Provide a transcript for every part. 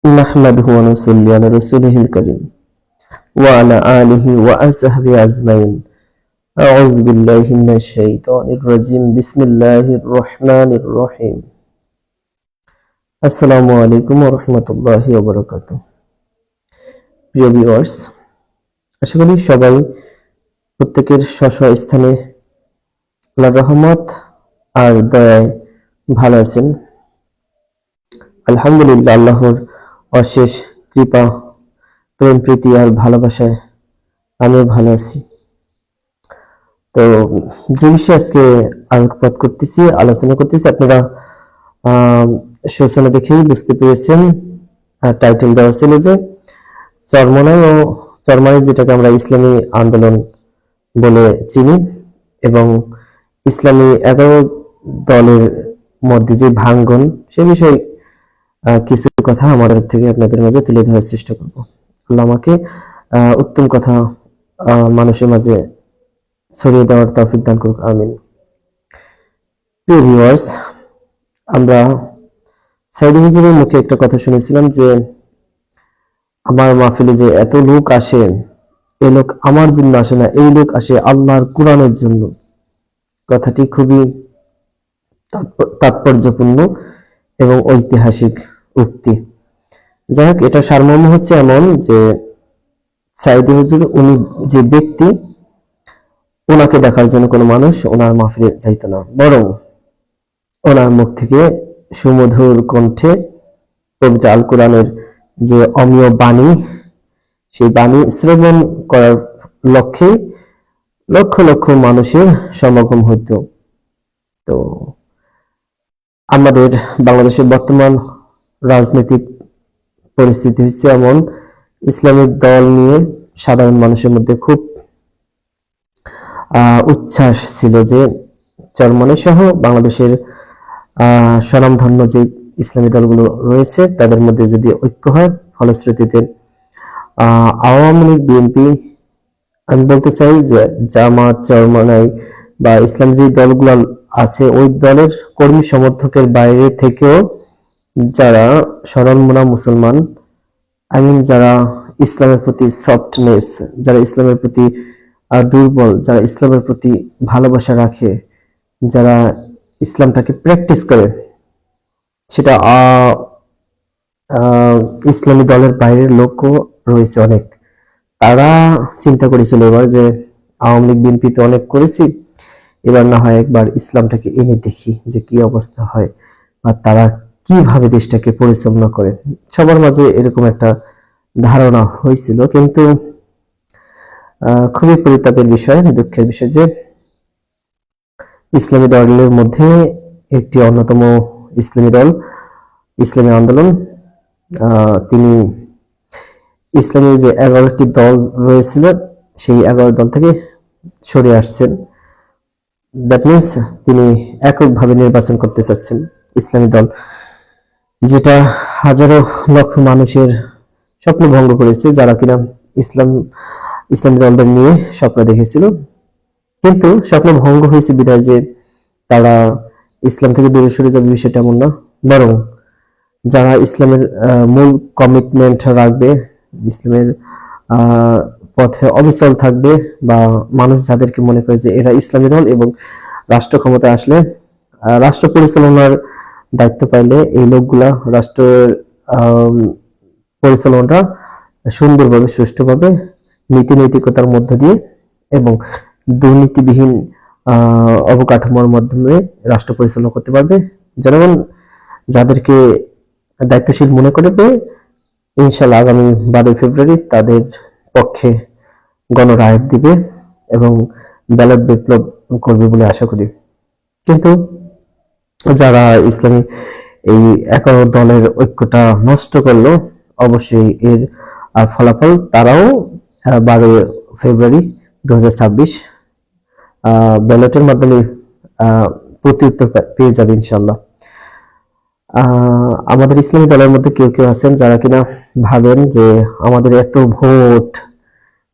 نحمده ونصلي على رسوله الكريم وعلى آله وأصحابه أجمعين. أعوذ بالله من الشيطان الرجيم. بسم الله الرحمن الرحيم. আসসালামু আলাইকুম ওয়া রাহমাতুল্লাহি ওয়া বারাকাতুহু। প্রিয় ভিউয়ার্স, আশা করি সবাই প্রত্যেকের স্ব স্থানে আল্লাহর রহমত আর দয়ায় ভালো আছেন। আলহামদুলিল্লাহ, আল্লাহর অশেষ কৃপা, প্রেম, প্রীতি আর ভালোবাসায় আমিও ভালো আছি। তো যে বিষয়ে আজকে আলোকপাত করতেছি, আলোচনা করতেছি, আপনারা সূচনা দেখেই বুঝতে পেরেছেন। টাইটেল দেওয়া ছিল যে চরমনাই, যেটাকে আমরা ইসলামী আন্দোলন বলে চিনি, এবং ইসলামী 11 দলের মধ্যে যে ভাঙ্গন, সে বিষয়ে কিছু কথা আমার থেকে আপনাদের মাঝে তুলে ধরার চেষ্টা করব। আল্লাহ আমাকে উত্তম কথা মানুষের মাঝে ছড়িয়ে দেওয়ার তৌফিক দান করুক, আমিন। প্রিয় ভিউয়ার্স, আমরা সাইদি হুজুরের মুখে একটা কথা শুনেছিলাম যে আমার মাহফিলে যে এত লোক আসে, এই লোক আমার জন্য আসে না, এই লোক আসে আল্লাহর কোরআনের জন্য। কথাটি খুবই তাৎপর্যপূর্ণ এবং ঐতিহাসিক উক্তি। যাই হোক, এটা সারমর্ম হচ্ছে এমন যে সাইদি হুজুর উনি যে ব্যক্তি, ওনাকে দেখার জন্য কোনো মানুষ ওনার মাহফিলে যাইত না, বরং ওনার মুখ থেকে সুমধুর কণ্ঠে পবিত্র আল কোরআনের যে অমীয় বাণী, সেই বাণী শ্রবণ করার লক্ষ্যে লক্ষ লক্ষ মানুষের সমাগম হতো। তো আমাদের বাংলাদেশের বর্তমান রাজনৈতিক পরিস্থিতি হচ্ছে এমন, ইসলামিক দল নিয়ে সাধারণ মানুষের মধ্যে খুব উচ্ছ্বাস ছিল যে চরমনাই সহ বাংলাদেশের স্বনামধন্য যে ইসলামী দলগুলো রয়েছে তাদের মধ্যে যদি ঐক্য হয়, ফলশ্রুতিতে আওয়ামী লীগ, বিএনপি, আমি বলতে চাই যে জামাত, চরমনাই বা ইসলাম যে দলগুলো আছে, ওই দলের কর্মী সমর্থকের বাইরে থেকেও যারা সরলমনা মুসলমান, যারা ইসলামের প্রতি সফটনেস, যারা ইসলামের প্রতি দুর্বল, যারা ইসলামের প্রতি ভালোবাসা রাখে, যারা ইসলামটাকে প্র্যাকটিস করে, সেটা ইসলামী দলের বাইরের লোকও রয়েছে অনেক। তারা চিন্তা করেছিল এবার যে আওয়ামী লীগ, বিএনপি তো অনেক করেছি, এবার না হয় একবার ইসলামটাকে এনে দেখি যে কি অবস্থা হয়, আর তারা কিভাবে দেশটাকে পরিচালনা করে। সবার মাঝে এরকম একটা ধারণা হয়েছিল, কিন্তু খুবই পরিতাপের বিষয়, দুঃখের বিষয় যে ইসলামী দলের মধ্যে একটি অন্যতম ইসলামী দল, ইসলামী আন্দোলন, তিনি ইসলামী যে 11টি দল রয়েছিল সেই 11 দল থেকে সরে আসছেন। দ্যাট মিনস তিনি এককভাবে নির্বাচন করতে চাচ্ছেন ইসলামী দল, যেটা হাজারো লক্ষ মানুষের স্বপ্ন ভঙ্গ করেছে, যারা কিনা ইসলামী দলদের নিয়ে স্বপ্ন দেখেছিল। কিন্তু স্বপ্ন ভঙ্গ হয়েছে বিধায় যে তারা ইসলাম থেকে দূরে সরে যাবে, বিষয়টা এমন না, বরং যারা ইসলামের মূল কমিটমেন্ট রাখবে, ইসলামের পথে অবিচল থাকবে, বা মানুষ যাদেরকে মনে করে যে এরা ইসলামী দল এবং রাষ্ট্র ক্ষমতায় আসলে, রাষ্ট্র পরিচালনার দায়িত্ব পাইলে এই লোকগুলা রাষ্ট্রের পরিচালনাটা সুন্দরভাবে, সুষ্ঠুভাবে, নীতি নৈতিকতার মধ্য দিয়ে এবং দুর্নীতিবিহীন অবকাঠামোর মাধ্যমে রাষ্ট্র পরিচালনা করতে পারবে। জনগণ যাদেরকে দায়িত্বশীল মনে করবে, ইনশাল্লাহ আগামী 12 ফেব্রুয়ারি তাদের পক্ষে গণরায় দিবে এবং ব্যালট বিপ্লব করবে বলে আশা করি। কিন্তু যারা ইসলামী এই 11 দলের ঐক্যটা নষ্ট করলো, অবশ্যই এর ফলাফল তারাও 12 ফেব্রুয়ারি 2026 ব্যালটের মাধ্যমে প্রত্যুত্তর পেয়ে যাবে ইনশাল্লাহ। আমাদের ইসলামী দলের মধ্যে কেউ কেউ আছেন যারা কিনা ভাবেন যে আমাদের এত ভোট,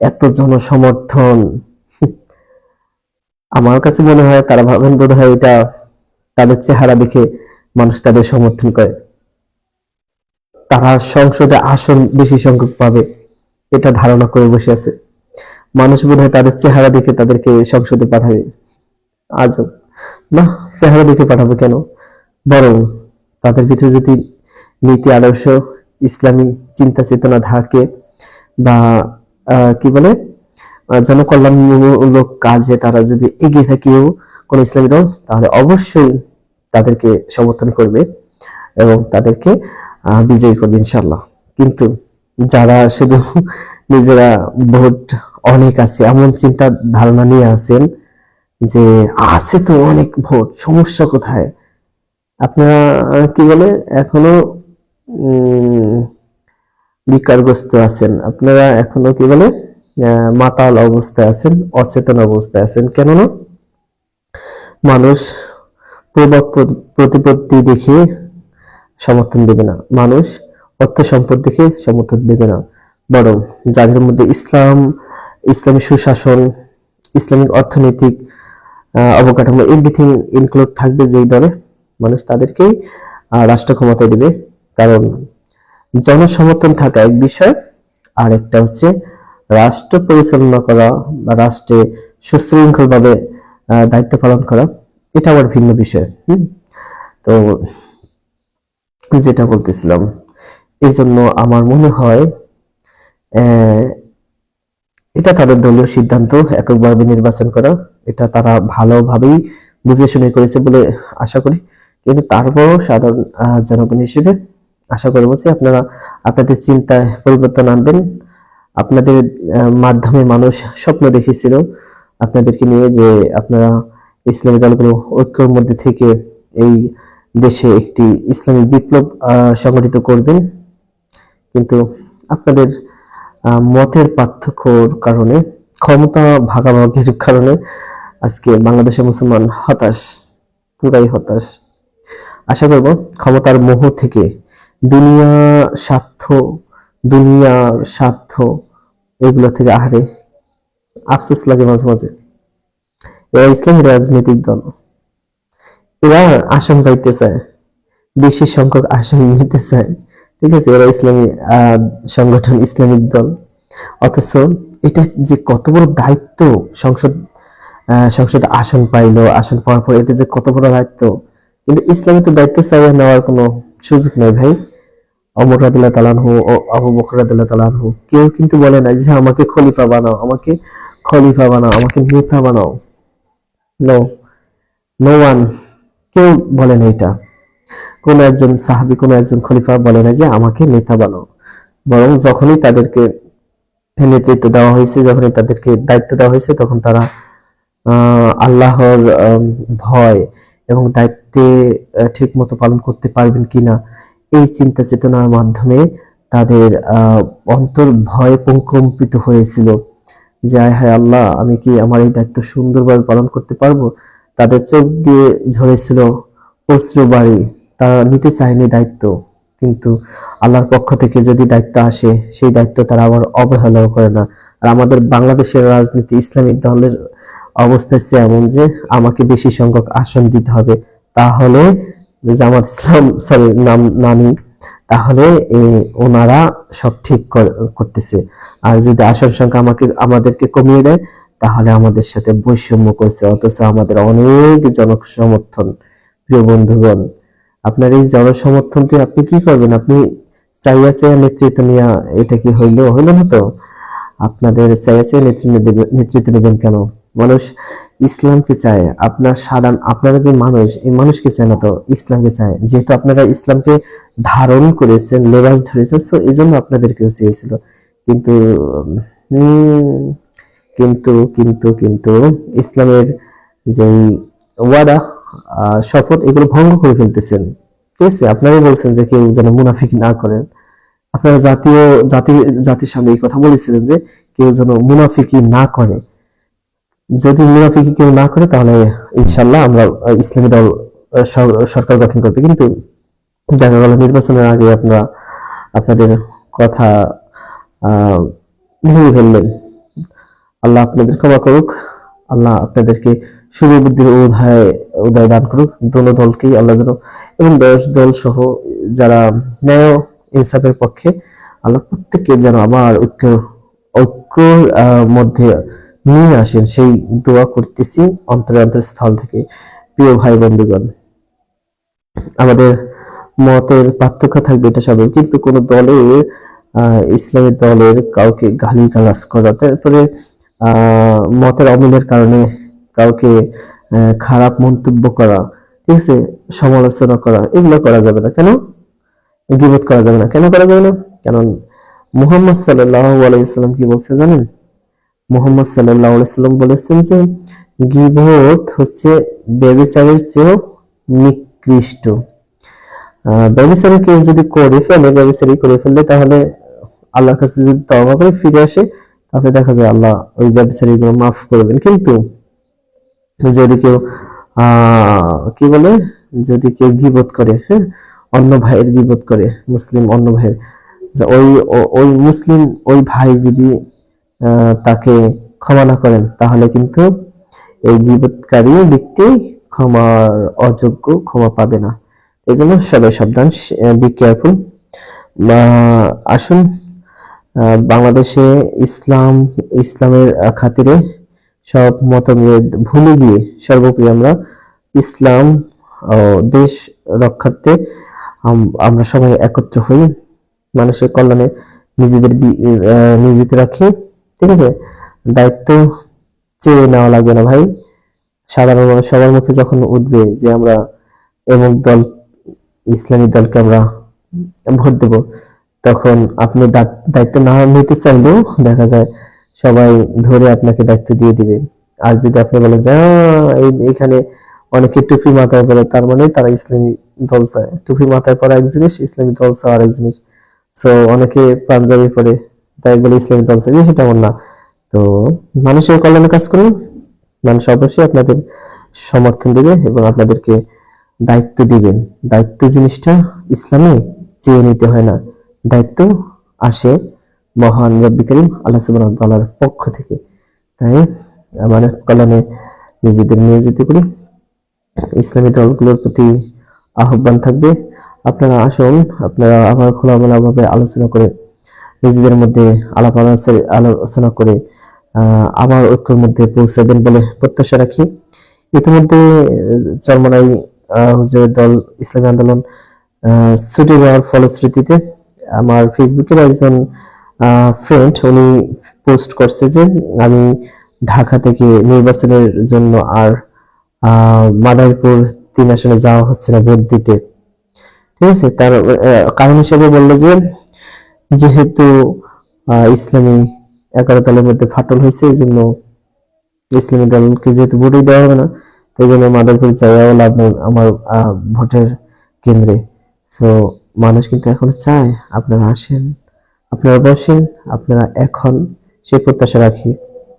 এত জনসমর্থন, আমার কাছে মনে হয় তারা ভাবেন বোধহয় এটা তাদের চেহারা দেখে মানুষ তাদের সমর্থন করে। তারা সংসদে আসন বেশি সংখ্যক পাবে, এটা ধারণা করে বসে আছে। মানুষ বোধহয় তাদের চেহারা দেখে তাদেরকে সংসদে পাঠাবে। আজব না, চেহারা দেখে পাঠাবে কেন? বরং তাদের ভিতরে যদি নীতি আদর্শ, ইসলামী চিন্তা চেতনা থাকে, বা কি বলে, জনকল্যাণমূলক কাজে তারা যদি এগিয়ে থাকেও কোন ইসলামী দল, তাহলে অবশ্যই তাদেরকে সমর্থন করবে এবং তাদেরকে বিজয়ী করবে ইনশাল্লাহ। কিন্তু যারা শুধু নিজেরা ভোট অনেক আছে এমন চিন্তা ধারণা নিয়ে আছেন যে আছে তো অনেক ভোট, সমস্যা কোথায়, আপনারা কি বলে এখনো বিকারগ্রস্ত আছেন, আপনারা এখনো কি বলে মাতাল অবস্থায় আছেন, অচেতন অবস্থায় আছেন। কেননা মানুষ প্রভাব প্রতিপত্তি দেখে সমর্থন দেবে না, মানুষ অর্থ সম্পদ দেখে সমর্থন দেবে না, বরং যাদের মধ্যে ইসলামী সুশাসন, ইসলামিক অর্থনৈতিক অবকাঠামো এভরিথিং ইনক্লুড থাকবে যেই দলে, মানুষ তাদেরকেই রাষ্ট্র ক্ষমতায় দিবে। কারণ জনসমর্থন থাকা এক বিষয়, আর একটা হচ্ছে রাষ্ট্র পরিচালনা করা বা রাষ্ট্রে সুশৃঙ্খল ভাবে দায়িত্ব পালন করা, এটা আবার ভিন্ন বিষয়। তো যেটা বলতেছিলাম, এই জন্য আমার মনে হয় এটা তাদের দলীয় সিদ্ধান্ত এককভাবে নির্বাচন করা, এটা তারা ভালোভাবেই বুঝে শুনে করেছে বলে আশা করি। কিন্তু তারপরও সাধারণ জনগণ হিসেবে আশা করবো যে আপনারা আপনাদের চিন্তায় পরিবর্তন আনবেন। আপনাদের মাধ্যমে মানুষ স্বপ্ন দেখেছিল আপনাদেরকে নিয়ে, যে আপনারা ইসলামী দলগুলো ঐক্যের মধ্যে থেকে এই দেশে একটি ইসলামী বিপ্লব সংগঠিত করবেন। কিন্তু আপনাদের মতের পার্থক্যর কারণে, ক্ষমতা ভাগাভাগির কারণে আজকে বাংলাদেশের মুসলমান হতাশ, পুরাই হতাশ। আশা করব ক্ষমতার মোহ থেকে, দুনিয়ার স্বার্থ এগুলো থেকে আহারে আফসোস লাগে মাঝে মাঝে। এরা ইসলামী রাজনৈতিক দল, এরা আসন পাইতে চায়, বেশি সংখ্যক আসন নিতে চায়, ঠিক আছে, এরা ইসলামী সংগঠন, ইসলামিক দল। অথচ এটা যে কত বড় দায়িত্ব, সংসদে আসন পাইলো, আসন পাওয়ার পর এটা যে কত বড় দায়িত্ব, কিন্তু ইসলামী তো দায়িত্ব চাইয়ে নেওয়ার কোনো সুযোগ নেই ভাই। ওমর রাদিয়াল্লাহু তাআলা আনহু ও আবু বকর রাদিয়াল্লাহু তাআলা আনহু কেউ কিন্তু বলে না যে আমাকে খলিফা বানাও, আমাকে নেতা বানাও। নো, নো ওয়ান, কেউ বলে না এটা। কোন একজন সাহাবী, কোন একজন খলিফা বলে না যে আমাকে নেতা বানাও। বরং যখনই তাদেরকে নেতৃত্ব দেওয়া হয়েছে, যখনই তাদেরকে দায়িত্ব দেওয়া হয়েছে, তখন তারা আল্লাহর ভয় এবং দায়িত্বে ঠিক মতো পালন করতে পারবেন কিনা এই চিন্তা চেতনার মাধ্যমে তাদের অন্তর ভয়ে প্রকম্পিত হয়েছিল যে হায় আল্লাহ, আমি কি আমার এই দায়িত্ব সুন্দরভাবে পালন করতে পারবো? তাদের চোখ দিয়ে ঝরেছিল অশ্রুবারি, তারা নিতে চায়নি দায়িত্ব। কিন্তু আল্লাহর পক্ষ থেকে যদি দায়িত্ব আসে, সেই দায়িত্ব তারা আবার অবহেলাও করে না। আর আমাদের বাংলাদেশের রাজনীতি, ইসলামিক দলের অবস্থা হচ্ছে এমন যে আমাকে বেশি সংখ্যক আসন দিতে হবে, তাহলে জামাত ইসলাম, সরি নাম নানি, তাহলে ওনারা সব ঠিক করতেছে। আর যদি আসন সংখ্যা আমাদেরকে কমিয়ে দেয়, তাহলে আমাদের সাথে বৈষম্য করছে। অথচ আমাদের অনেক জনসমর্থন। প্রিয় বন্ধুগণ, আপনার এই জনসমর্থন দিয়ে আপনি কি করবেন? আপনি চাইয়া নেতৃত্ব নিয়ে এটা কি হইলো না তো? আপনাদের চাইয়া নেতৃত্ব নেবেন কেন? মানুষ ইসলামকে চায়, আপনারা যে মানুষ, এই মানুষকে চায় না তো ইসলামকে চায়। যেহেতু আপনারা ইসলামকে ধারণ করেছেন, লেবাস ধরেছেন, সো এই জন্য আপনাদেরকেও চেয়েছিল। কিন্তু কিন্তু কিন্তু কিন্তু ইসলামের যে ওয়াদা, শপথ, এগুলো ভঙ্গ করে ফেলতেছেন। ঠিক আছে, আপনারাই বলছেন যে কেউ যেন মুনাফিক না করেন। আপনারা জাতির সামনে এই কথা বলেছিলেন যে কেউ যেন মুনাফিকি না করে। যদি মুনাফিকি কেউ না করে, তাহলে ইনশাল্লাহ আমরা ইসলামী দল সরকার গঠন করবে। কিন্তু দেখা গেল নির্বাচনের আগে আপনাদের কথা ভেঙে ফেললেন। আল্লাহ আপনাদের ক্ষমা করুক, আল্লাহ আপনাদেরকে শুভবুদ্ধির উদয় দান করুক, দোনো দলকেই আল্লাহ যেন, এবং দল সহ যারা ন্যায় ইনসাফের পক্ষে। আল্লাহ প্রত্যেককে যেন আবার ঐক্যর মধ্যে নিয়ে আসেন, সেই দোয়া করতেছি অন্তরস্থল থেকে। প্রিয় ভাই বন্ধুগণ, আমাদের মতের পার্থক্য থাকবে, এটা স্বাভাবিক, কিন্তু কোন দলের ইসলামী দলের কাউকে গালিগালাজ করা, তারপরে মতের অমিলের কারণে কাউকে খারাপ মন্তব্য করা, ঠিক আছে, সমালোচনা করা, এগুলো করা যাবে না। কেন? গীবত করা যাবে না। কেন করা যাবে না? কারণ মুহাম্মদ সাল্লাল্লাহু আলাইহি ওয়াসাল্লাম কি বলছে জানেন? মুহাম্মদ সাল্লাল্লাহু আলাইহি ওয়াসাল্লাম বলেছেন যে গীবত হচ্ছে ব্যভিচারের চেয়েও নিকৃষ্ট। ব্যভিচারী কেউ যদি ব্যভিচারী করে ফেললে, তাহলে আল্লাহর কাছে যদি তওবা করে ফিরে আসে, তাহলে দেখা যায় আল্লাহ ওই ব্যভিচারীগুলো মাফ করবেন। কিন্তু যদি কেউ কি বলে, যদি কেউ গীবত করে, হ্যাঁ, অন্য ভাইয়ের গীবত করে, মুসলিম অন্য ভাইয়ের, ওই ওই মুসলিম ওই ভাই যদি তাকে ক্ষমা না করেন, তাহলে কিন্তু এই গীবতকারী ব্যক্তি ক্ষমার অযোগ্য, ক্ষমা পাবে না। এই জন্য সবাই সাবধান, বি কেয়ারফুল। আসুন বাংলাদেশে ইসলামের খাতিরে সব মতভেদ ভুলে গিয়ে সর্বোপরি আমরা ইসলাম ও দেশ রক্ষার্থে আমরা সবাই একত্র হই, মানুষের কল্যাণে নিজেদের নিয়োজিত রাখি। ঠিক আছে? দায়িত্ব চেয়ে নেওয়া লাগবে না ভাই। সাধারণ মানুষ সবার মুখে যখন উঠবে যে আমরা এমন দল, ইসলামী দলকে আমরা ভোট দেব, তখন আপনি দায়িত্ব না নিতে চাইলেও দেখা যায় সবাই ধরে আপনাকে দায়িত্ব দিয়ে দিবে। আর যদি আপনি বলেন যে এখানে অনেকে টুপি মাথায় পরে, তার মানে তারা ইসলামী দল চায়। টুপি মাথায় পরা এক জিনিস, ইসলামী দল চাওয়া আরেক জিনিস। সো অনেকে পাঞ্জাবি পরে, তাই বলে ইসলামী দল চায়, সেটা এমন না। তো মানুষের কল্যাণে কাজ করুন, মানুষ অবশ্যই আপনাদের সমর্থন দিবে এবং আপনাদেরকে দায়িত্ব দিবেন। দায়িত্ব জিনিসটা ইসলামে চেয়ে নিতে হয় না, দায়িত্ব আসে মহান রব্বি করিম আল্লাহ সুবহানাহু ওয়া তাআলার পক্ষ থেকে। তাই আমাদের কল্যাণে নিজেদের নিয়োজিত করি। ইসলামী দলগুলোর প্রতি আহ্বান থাকবে, আপনারা আসুন, আপনারা আবার খোলামেলা ভাবে আলোচনা করে, নিজেদের মধ্যে আলোচনা করে আবার ঐক্যের মধ্যে পৌঁছাবেন বলে প্রত্যাশা রাখি। ইতিমধ্যে চরমনাই হুজুরের দল ইসলামী আন্দোলন ছুটে যাওয়ার ফলশ্রুতিতে আমার ফেসবুকের একজন ফ্রেন্ড, উনি পোস্ট করছে যে আমি ঢাকা থেকে নির্বাচনের জন্য আর মাদারীপুর 3 আসনে যাওয়া হচ্ছে না ভোট দিতে। ঠিক আছে? তার কারণ হিসেবে বললো যে যেহেতু ইসলামী 11 দলের মধ্যে ফাটল হয়েছে, এই জন্য ইসলামী দলকে যেহেতু ভোটই দেওয়া হবে না, এই জন্য মাদারীপুর যাওয়াও লাভ নেই আমার ভোটের কেন্দ্রে। সো মানুষ কিন্তু এখন চায় আপনারা আসেন, আপনারা বসেন, আপনারা এখন, সেই প্রত্যাশা রাখি।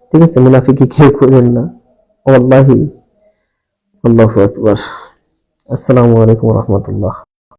ঠিক আছে? মুনাফিকি কেউ করেন না। ওয়াল্লাহি, আল্লাহু আকবার। আসসালামু আলাইকুম ওয়া রাহমাতুল্লাহ।